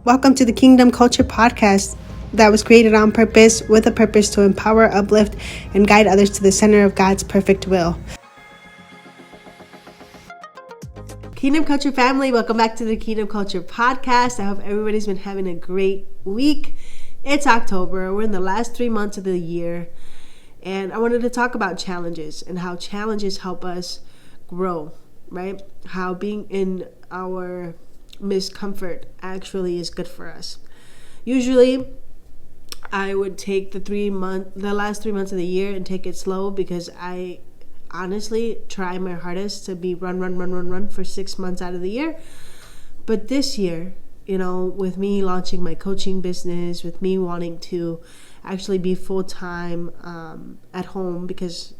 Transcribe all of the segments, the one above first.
Welcome to the Kingdom Culture Podcast that was created on purpose with a purpose to empower, uplift, and guide others to the center of God's perfect will. Kingdom Culture family, welcome back to the Kingdom Culture Podcast. I hope everybody's been having a great week. It's October. We're in the last 3 months of the year. And I wanted to talk about challenges and how challenges help us grow, right? How being in our miscomfort actually is good for us. Usually I would take the last 3 months of the year and take it slow because I honestly try my hardest to be run for 6 months out of the year. But this year, with me launching my coaching business, with me wanting to actually be full-time at home because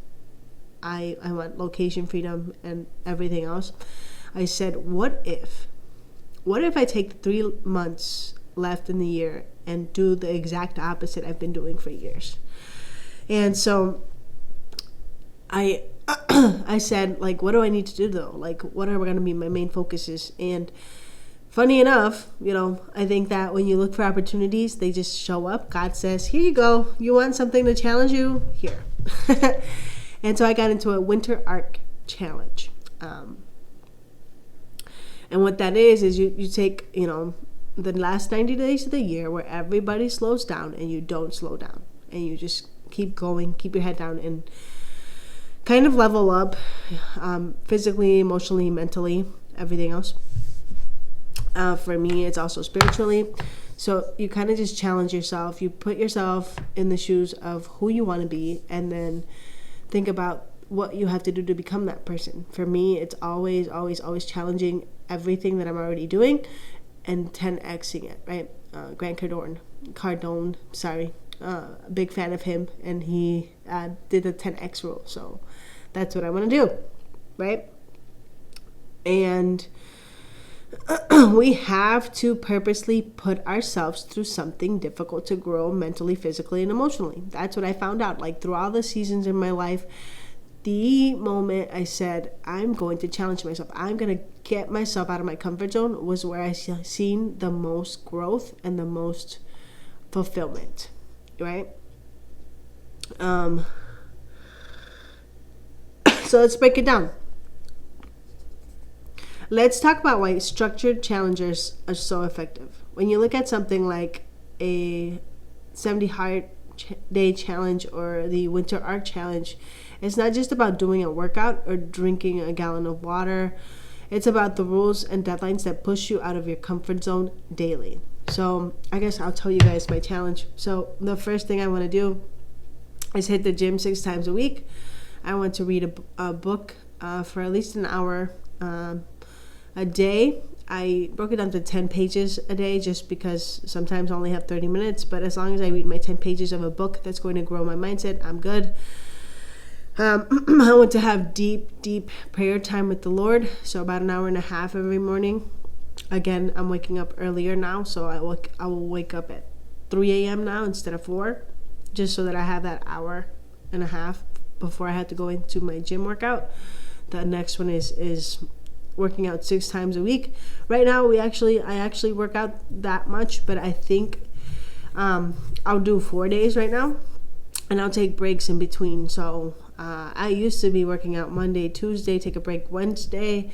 I want location freedom and everything else, I said, what if I take the 3 months left in the year and do the exact opposite I've been doing for years? And so I said, what do I need to do though? What are going to be my main focuses? And funny enough, I think that when you look for opportunities, they just show up. God says, here you go. You want something to challenge you? Here. And so I got into a winter arc challenge. And what that is you take, the last 90 days of the year where everybody slows down and you don't slow down. And you just keep going, keep your head down and kind of level up physically, emotionally, mentally, everything else. For me, it's also spiritually. So you kind of just challenge yourself. You put yourself in the shoes of who you want to be and then think about what you have to do to become that person. For me, it's always challenging everything that I'm already doing and 10xing it, right? Grant Cardone, big fan of him, and he did the 10x rule. So that's what I want to do, right? And we have to purposely put ourselves through something difficult to grow mentally, physically, and emotionally. That's what I found out. Through all the seasons in my life, the moment I said, I'm going to challenge myself, I'm going to get myself out of my comfort zone, was where I seen the most growth and the most fulfillment, right? So let's break it down. Let's talk about why structured challenges are so effective. When you look at something like a 70 hard day challenge or the winter arc challenge, it's not just about doing a workout or drinking a gallon of water. It's about the rules and deadlines that push you out of your comfort zone daily. So I guess I'll tell you guys my challenge. So the first thing I want to do is hit the gym 6 times a week. I want to read a book for at least an hour a day. I broke it down to 10 pages a day just because sometimes I only have 30 minutes. But as long as I read my 10 pages of a book that's going to grow my mindset, I'm good. I want to have deep prayer time with the Lord. So about an hour and a half every morning. Again, I'm waking up earlier now. So I will wake up at 3 a.m. now instead of 4. Just so that I have that hour and a half before I have to go into my gym workout. The next one is working out 6 times a week. Right now, I actually work out that much, but I think I'll do 4 days right now, and I'll take breaks in between. So I used to be working out Monday, Tuesday, take a break Wednesday,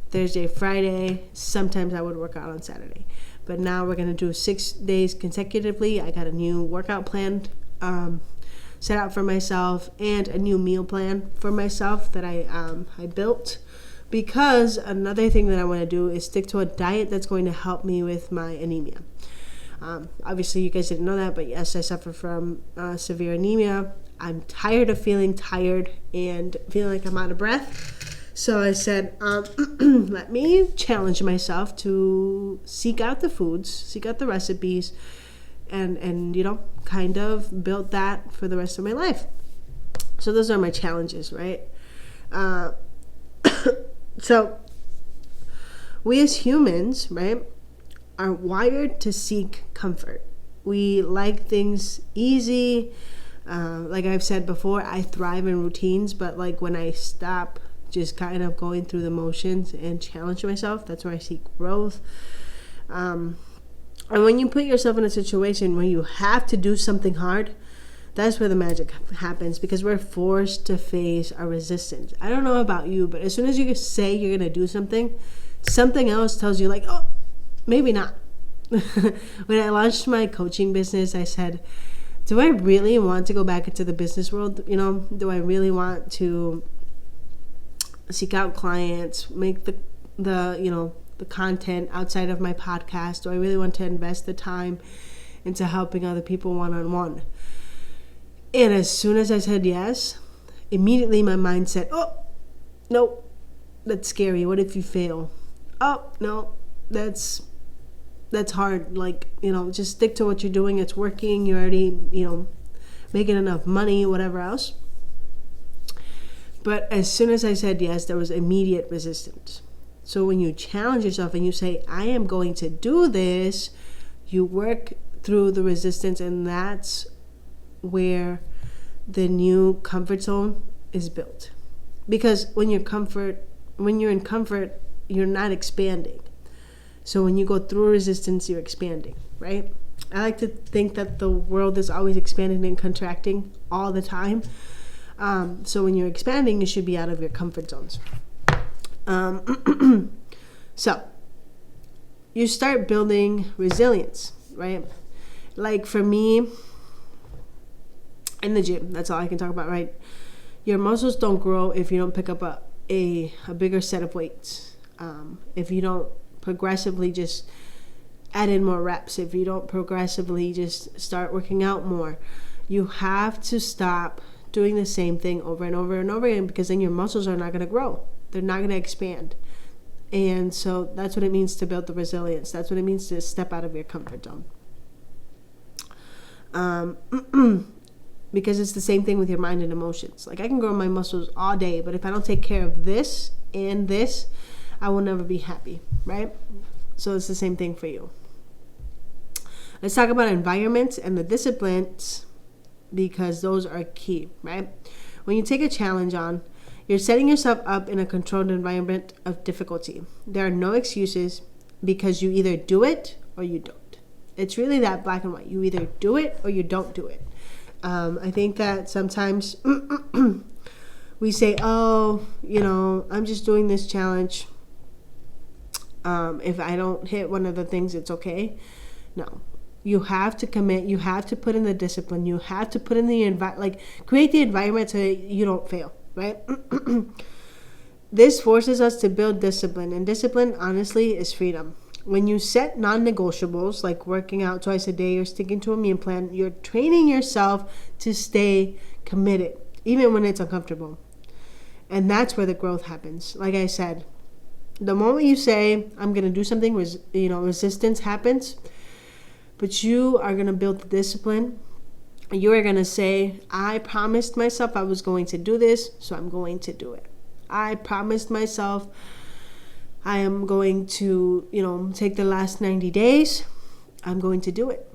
Thursday, Friday. Sometimes I would work out on Saturday, but now we're gonna do 6 days consecutively. I got a new workout plan set out for myself and a new meal plan for myself that I built. Because another thing that I want to do is stick to a diet that's going to help me with my anemia. Obviously, you guys didn't know that, but yes, I suffer from severe anemia. I'm tired of feeling tired and feeling like I'm out of breath. So I said, let me challenge myself to seek out the foods, seek out the recipes, and kind of build that for the rest of my life. So those are my challenges, right? So we as humans, right, are wired to seek comfort. We like things easy. Like I've said before, I thrive in routines, but when I stop just kind of going through the motions and challenge myself. That's where I seek growth. And when you put yourself in a situation where you have to do something hard, that's where the magic happens, because we're forced to face our resistance. I don't know about you, but as soon as you say you're going to do something, something else tells you like, oh, maybe not. When I launched my coaching business, I said, do I really want to go back into the business world? You know, do I really want to seek out clients, make the content outside of my podcast? Do I really want to invest the time into helping other people one-on-one? And as soon as I said yes, immediately my mind said, oh, no, that's scary. What if you fail? Oh, no, that's hard. Like, just stick to what you're doing. It's working. You're already, making enough money, whatever else. But as soon as I said yes, there was immediate resistance. So when you challenge yourself and you say, I am going to do this, you work through the resistance, and that's where the new comfort zone is built. Because when you're in comfort, you're not expanding. So when you go through resistance, you're expanding, right? I like to think that the world is always expanding and contracting all the time. So when you're expanding, you should be out of your comfort zones. So you start building resilience, right? Like for me, in the gym, that's all I can talk about, right? Your muscles don't grow if you don't pick up a bigger set of weights. If you don't progressively just add in more reps, if you don't progressively just start working out more, you have to stop doing the same thing over and over and over again, because then your muscles are not going to grow. They're not going to expand. And so that's what it means to build the resilience. That's what it means to step out of your comfort zone. Because it's the same thing with your mind and emotions. Like, I can grow my muscles all day, but if I don't take care of this and this, I will never be happy, right? So it's the same thing for you. Let's talk about environments and the disciplines, because those are key, right? When you take a challenge on, you're setting yourself up in a controlled environment of difficulty. There are no excuses, because you either do it or you don't. It's really that black and white. You either do it or you don't do it. I think that sometimes we say, oh, I'm just doing this challenge. If I don't hit one of the things, it's okay. No. You have to commit. You have to put in the discipline. You have to put in the create the environment so that you don't fail, right? This forces us to build discipline, and discipline, honestly, is freedom. When you set non-negotiables, like working out twice a day or sticking to a meal plan, you're training yourself to stay committed, even when it's uncomfortable. And that's where the growth happens. Like I said, the moment you say, I'm going to do something, resistance happens. But you are going to build the discipline. You are going to say, I promised myself I was going to do this, so I'm going to do it. I promised myself I am going to, take the last 90 days. I'm going to do it.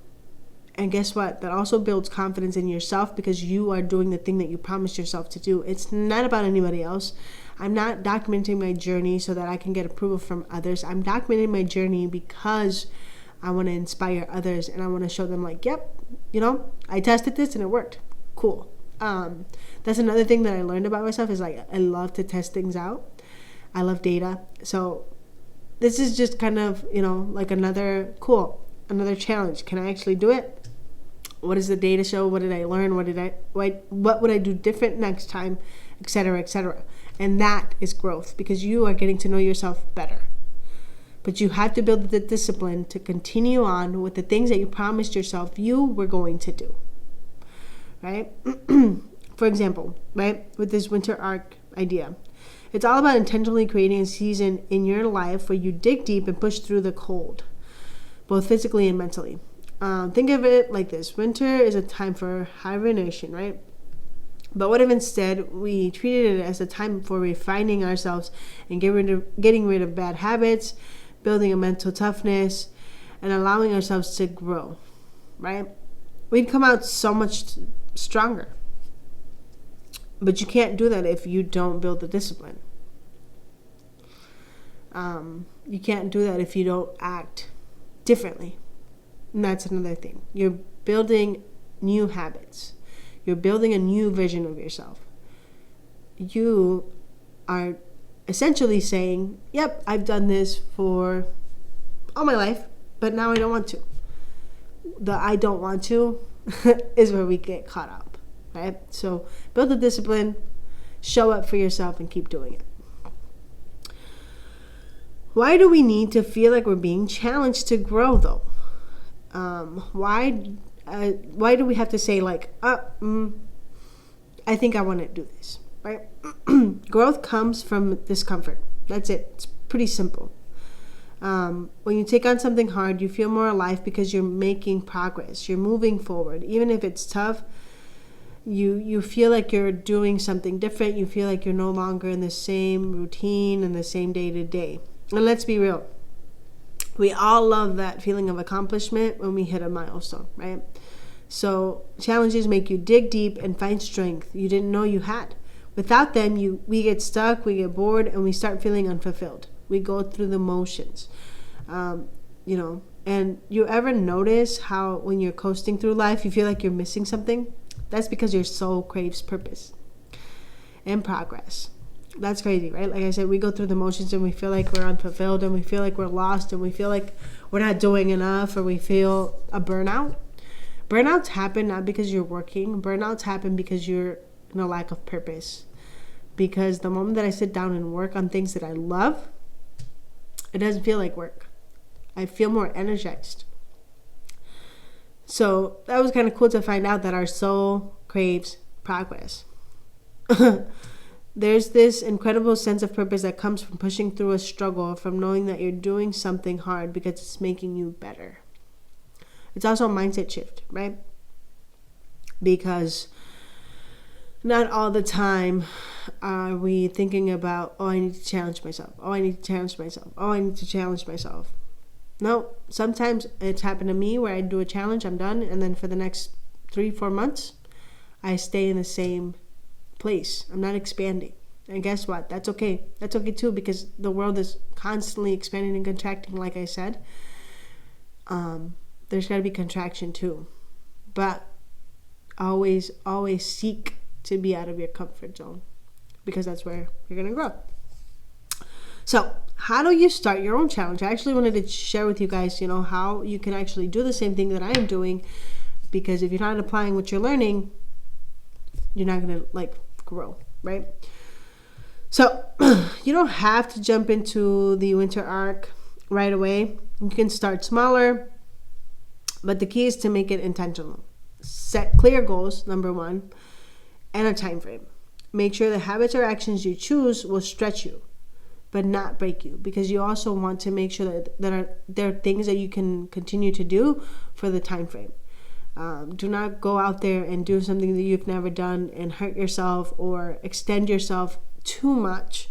And guess what? That also builds confidence in yourself, because you are doing the thing that you promised yourself to do. It's not about anybody else. I'm not documenting my journey so that I can get approval from others. I'm documenting my journey because I want to inspire others, and I want to show them like, yep, I tested this and it worked. Cool. That's another thing that I learned about myself, is like, I love to test things out. I love data. So this is just kind of, like another challenge. Can I actually do it? What does the data show? What did I learn? What would I do different next time, et cetera, et cetera. And that is growth, because you are getting to know yourself better. But you have to build the discipline to continue on with the things that you promised yourself you were going to do, right? For example, right, with this winter arc idea, it's all about intentionally creating a season in your life where you dig deep and push through the cold, both physically and mentally. Think of it like this. Winter is a time for hibernation, right? But what if instead we treated it as a time for refining ourselves and getting rid of bad habits, building a mental toughness, and allowing ourselves to grow, right? We'd come out so much stronger. But you can't do that if you don't build the discipline. You can't do that if you don't act differently. And that's another thing. You're building new habits. You're building a new vision of yourself. You are essentially saying, yep, I've done this for all my life, but now I don't want to. The I don't want to is where we get caught up, right? So build the discipline, show up for yourself, and keep doing it. Why do we need to feel like we're being challenged to grow, though? Why do we have to say like, I think I want to do this, right? Growth comes from discomfort. That's it. It's pretty simple. When you take on something hard, you feel more alive because you're making progress. You're moving forward. Even if it's tough, you feel like you're doing something different. You feel like you're no longer in the same routine and the same day to day. And let's be real. We all love that feeling of accomplishment when we hit a milestone, right? So challenges make you dig deep and find strength you didn't know you had. Without them, we get stuck, we get bored, and we start feeling unfulfilled. We go through the motions, and you ever notice how when you're coasting through life, you feel like you're missing something? That's because your soul craves purpose and progress. That's crazy, right? Like I said, we go through the motions and we feel like we're unfulfilled and we feel like we're lost and we feel like we're not doing enough, or we feel a burnout. Burnouts happen not because you're working. Burnouts happen because you're in a lack of purpose. Because the moment that I sit down and work on things that I love, it doesn't feel like work. I feel more energized. So that was kind of cool to find out that our soul craves progress. There's this incredible sense of purpose that comes from pushing through a struggle, from knowing that you're doing something hard because it's making you better. It's also a mindset shift, right? Because not all the time are we thinking about, oh, I need to challenge myself. Oh, I need to challenge myself. Oh, I need to challenge myself. No, sometimes it's happened to me where I do a challenge, I'm done, and then for the next 3-4 months, I stay in the same place. I'm not expanding. And guess what? That's okay. That's okay too, because the world is constantly expanding and contracting, like I said. There's got to be contraction too. But always seek to be out of your comfort zone, because that's where you're going to grow. So how do you start your own challenge? I actually wanted to share with you guys, how you can actually do the same thing that I am doing, because if you're not applying what you're learning, you're not going to grow, right? So you don't have to jump into the winter arc right away. You can start smaller, but the key is to make it intentional. Set clear goals, number one, and a time frame. Make sure the habits or actions you choose will stretch you, but not break you, because you also want to make sure that there are things that you can continue to do for the time frame. Do not go out there and do something that you've never done and hurt yourself or extend yourself too much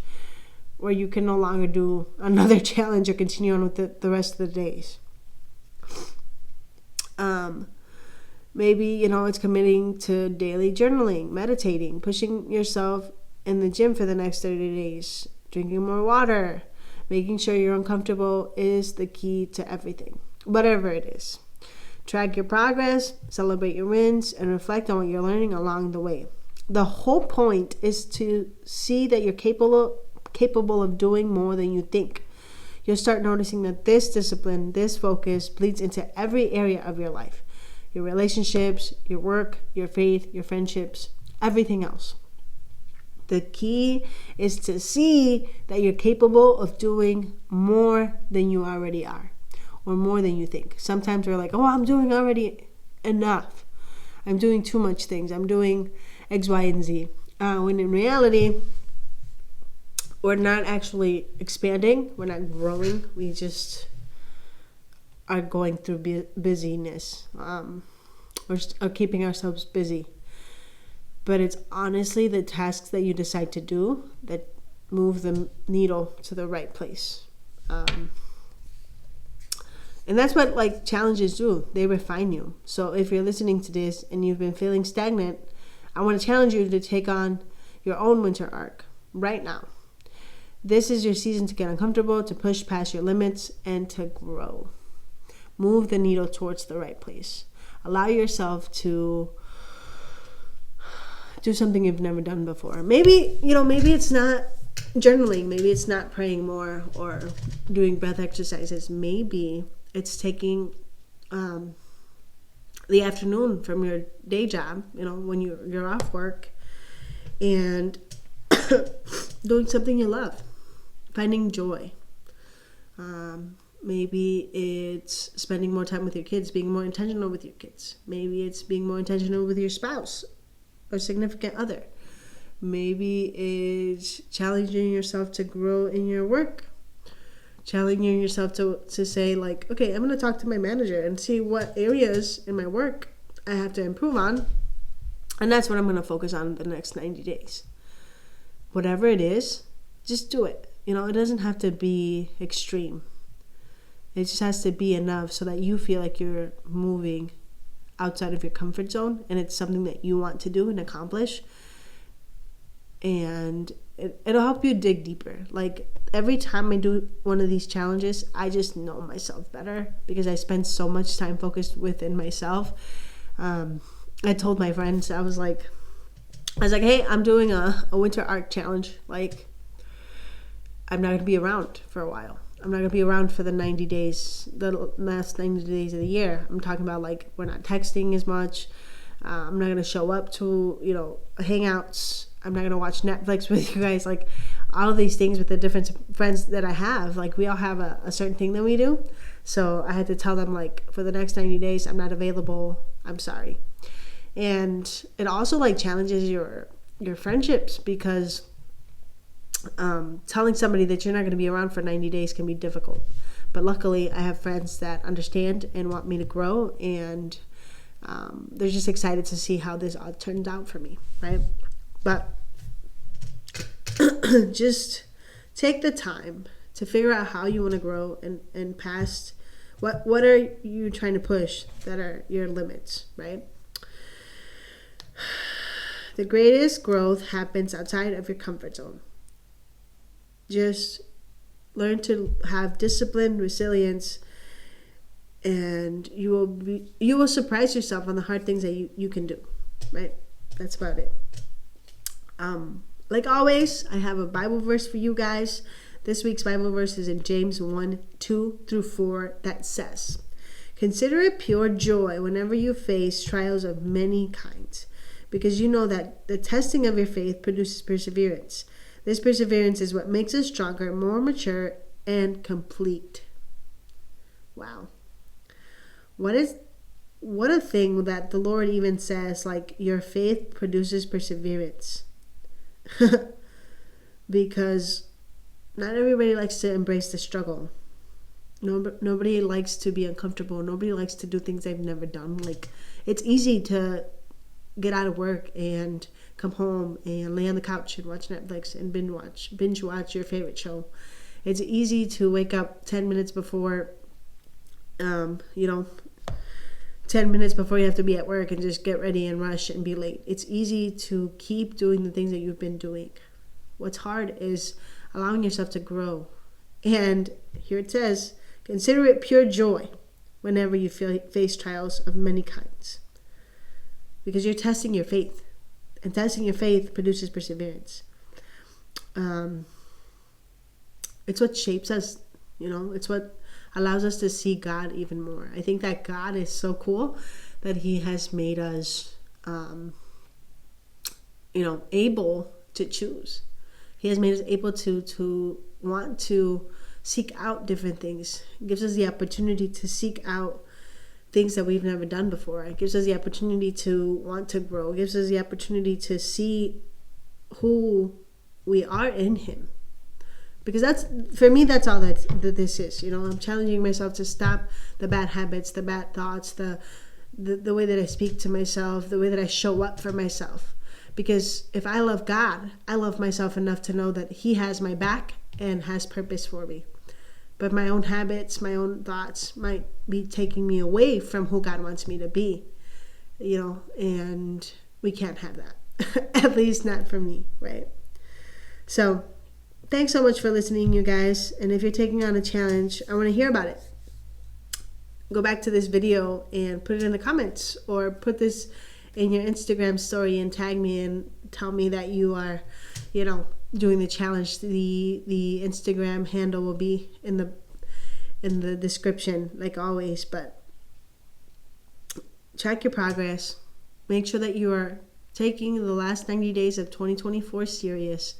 where you can no longer do another challenge or continue on with the rest of the days. Maybe, it's committing to daily journaling, meditating, pushing yourself in the gym for the next 30 days, drinking more water, making sure you're uncomfortable is the key to everything, whatever it is. Track your progress, celebrate your wins, and reflect on what you're learning along the way. The whole point is to see that you're capable of doing more than you think. You'll start noticing that this discipline, this focus bleeds into every area of your life. Your relationships, your work, your faith, your friendships, everything else. The key is to see that you're capable of doing more than you already are, or more than you think. Sometimes we're like, oh, I'm doing already enough. I'm doing too much things. I'm doing X, Y, and Z. When in reality, we're not actually expanding. We're not growing. We just are going through busyness. Or keeping ourselves busy. But it's honestly the tasks that you decide to do that move the needle to the right place. And that's what challenges do. They refine you. So if you're listening to this and you've been feeling stagnant, I want to challenge you to take on your own winter arc right now. This is your season to get uncomfortable, to push past your limits, and to grow. Move the needle towards the right place. Allow yourself to do something you've never done before. Maybe it's not journaling. Maybe it's not praying more or doing breath exercises. Maybe it's taking the afternoon from your day job, when you're off work, and doing something you love, finding joy. Maybe it's spending more time with your kids, being more intentional with your kids. Maybe it's being more intentional with your spouse or significant other. Maybe it's challenging yourself to grow in your work. Challenging yourself to say, like, okay, I'm going to talk to my manager and see what areas in my work I have to improve on. And that's what I'm going to focus on the next 90 days. Whatever it is, just do it. It doesn't have to be extreme. It just has to be enough so that you feel like you're moving outside of your comfort zone and it's something that you want to do and accomplish. And it'll help you dig deeper. Like, every time I do one of these challenges, I just know myself better because I spend so much time focused within myself. I told my friends, I was like, hey, I'm doing a winter arc challenge. Like, I'm not going to be around for a while. I'm not going to be around for the 90 days, the last 90 days of the year. I'm talking about, like, we're not texting as much. I'm not going to show up to, hangouts. I'm not going to watch Netflix with you guys. Like, all of these things with the different friends that I have, like, we all have a certain thing that we do. So I had to tell them, like, for the next 90 days, I'm not available. I'm sorry. And it also, like, challenges your friendships because telling somebody that you're not going to be around for 90 days can be difficult. But luckily, I have friends that understand and want me to grow, and they're just excited to see how this all turns out for me, right? But just take the time to figure out how you want to grow and past what are you trying to push that are your limits, right? The greatest growth happens outside of your comfort zone. Just learn to have discipline, resilience, and you will surprise yourself on the hard things that you can do, right? That's about it. Like always, I have a Bible verse for you guys. This week's Bible verse is in James 1:2-4 that says, "Consider it pure joy whenever you face trials of many kinds, because you know that the testing of your faith produces perseverance. This perseverance is what makes us stronger, more mature, and complete." Wow. What a thing that the Lord even says, like, your faith produces perseverance. Because not everybody likes to embrace the struggle. Nobody likes to be uncomfortable. Nobody likes to do things they've never done. Like, it's easy to get out of work and come home and lay on the couch and watch Netflix and binge watch your favorite show. It's easy to wake up 10 minutes before 10 minutes before you have to be at work and just get ready and rush and be late. It's easy to keep doing the things that you've been doing. What's hard is allowing yourself to grow. And here it says, consider it pure joy whenever you face trials of many kinds. Because you're testing your faith. And testing your faith produces perseverance. It's what shapes us, it's what allows us to see God even more. I think that God is so cool that He has made us, able to choose. He has made us able to want to seek out different things. It gives us the opportunity to seek out things that we've never done before. It gives us the opportunity to want to grow. It gives us the opportunity to see who we are in Him. Because that's all that this is. I'm challenging myself to stop the bad habits, the bad thoughts, the way that I speak to myself, the way that I show up for myself. Because if I love God, I love myself enough to know that He has my back and has purpose for me. But my own habits, my own thoughts might be taking me away from who God wants me to be. And we can't have that. At least not for me, right? So thanks so much for listening, you guys. And if you're taking on a challenge, I want to hear about it. go back to this video and put it in the comments, or put this in your Instagram story and tag me and tell me that you are, doing the challenge. The Instagram handle will be in the description, like always. But track your progress. Make sure that you are taking the last 90 days of 2024 serious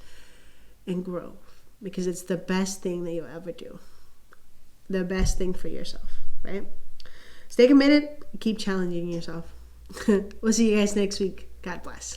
and grow, because it's the best thing that you'll ever do. The best thing for yourself, right? Stay committed. Keep challenging yourself. We'll see you guys next week. God bless.